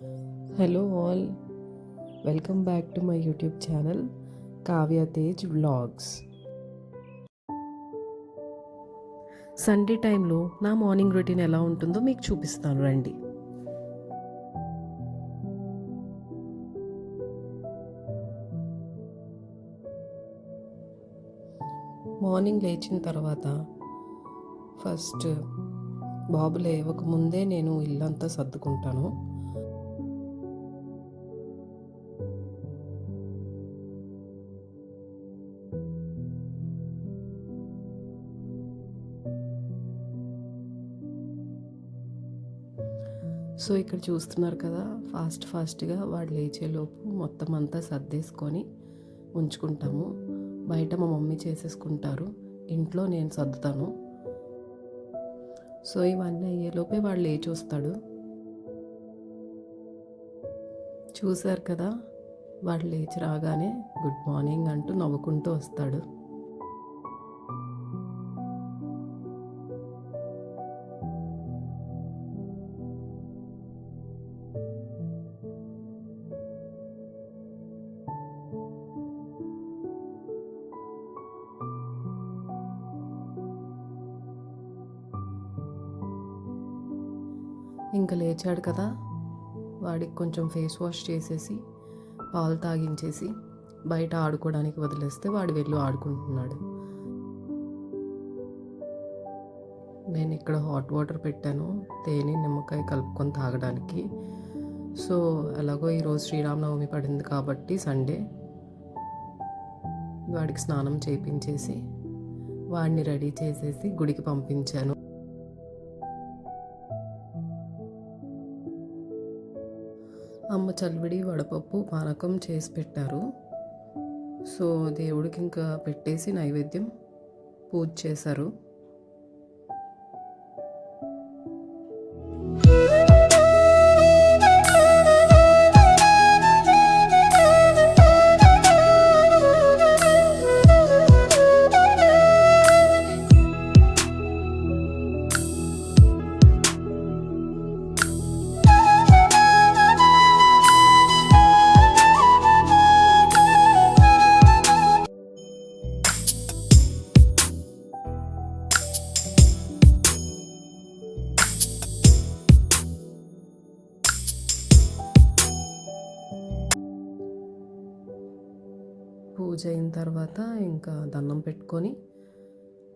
Hello all, welcome back to my YouTube channel Kavya Tej Vlogs. Sunday టైంలో నా morning routine ఎలా ఉంటుందో మీకు చూపిస్తాను రండి. మార్నింగ్ లేచిన తర్వాత ఫస్ట్ బాబు లేవకముందే నేను ఇల్లంతా సర్దుకుంటాను. సో ఇక్కడ చూస్తున్నారు కదా, ఫాస్ట్గా వాడు లేచేలోపు మొత్తం అంతా సర్దేసుకొని ఉంచుకుంటాము. బయట మా మమ్మీ చేసేసుకుంటారు, ఇంట్లో నేను సర్దుతాను. సో ఇవన్నీ అయ్యేలోపే వాడు లేచి వస్తాడు. చూశారు కదా, వాడు లేచి రాగానే గుడ్ మార్నింగ్ అంటూ నవ్వుకుంటూ వస్తాడు. ఇంకా లేచాడు కదా, వాడికి కొంచెం ఫేస్ వాష్ చేసేసి పాలు తాగించేసి బయట ఆడుకోవడానికి వదిలేస్తే వాడు వెళ్ళి ఆడుకుంటున్నాడు. నేను ఇక్కడ హాట్ వాటర్ పెట్టాను, తేనె నిమ్మకాయ కలుపుకొని తాగడానికి. సో ఎలాగో ఈరోజు శ్రీరామనవమి పడింది కాబట్టి సండే, వాడికి స్నానం చేయించేసి వాడిని రెడీ చేసేసి గుడికి పంపించాను. అమ్మ చల్విడి వడపప్పు పానకం చేసి పెట్టారు. సో దేవుడికి ఇంకా పెట్టేసి నైవేద్యం పూజ చేశారు. పూజ అయిన తర్వాత ఇంకా దండం పెట్టుకొని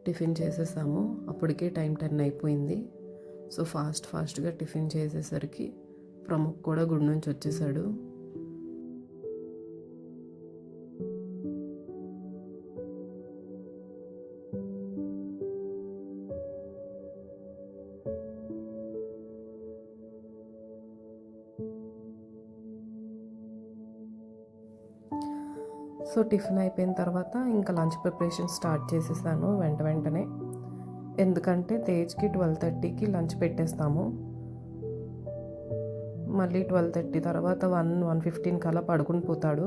టిఫిన్ చేసేసాము. అప్పటికే టైం 10 అయిపోయింది. సో ఫాస్ట్గా టిఫిన్ చేసేసరికి ప్రముఖ్ కూడా గుడి నుంచి వచ్చేసాడు. సో టిఫిన్ అయిపోయిన తర్వాత ఇంకా లంచ్ ప్రిపరేషన్ స్టార్ట్ చేసేసాను వెంటనే. ఎందుకంటే తేజ్కి 12:30కి లంచ్ పెట్టేస్తాము. మళ్ళీ 12:30 తర్వాత 1:15 కల్లా పడుకుని పోతాడు.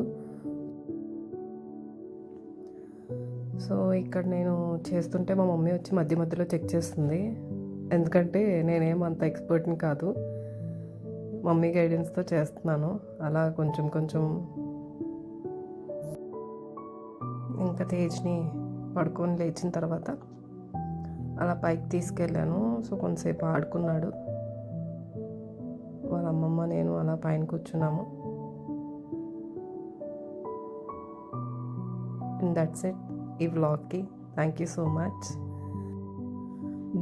సో ఇక్కడ నేను చేస్తుంటే మా మమ్మీ వచ్చి మధ్యలో చెక్ చేస్తుంది. ఎందుకంటే నేనేమంత ఎక్స్పర్ట్ని కాదు, మమ్మీ గైడెన్స్తో చేస్తున్నాను. అలా కొంచెం ఇంకా తేజ్ని పడుకొని లేచిన తర్వాత అలా పైకి తీసుకెళ్ళాను. సో కొంతసేపు ఆడుకున్నాడు. వాళ్ళ అమ్మమ్మ నేను అలా పైన కూర్చున్నాము. అండ్ దట్స్ ఇట్ ఈ వ్లాగ్కి. Thank you so much.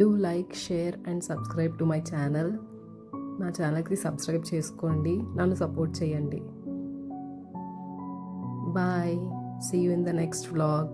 Do like, share and subscribe to my channel. నా ఛానల్కి సబ్స్క్రైబ్ చేసుకోండి, నన్ను సపోర్ట్ చేయండి. Bye. See you in the next vlog.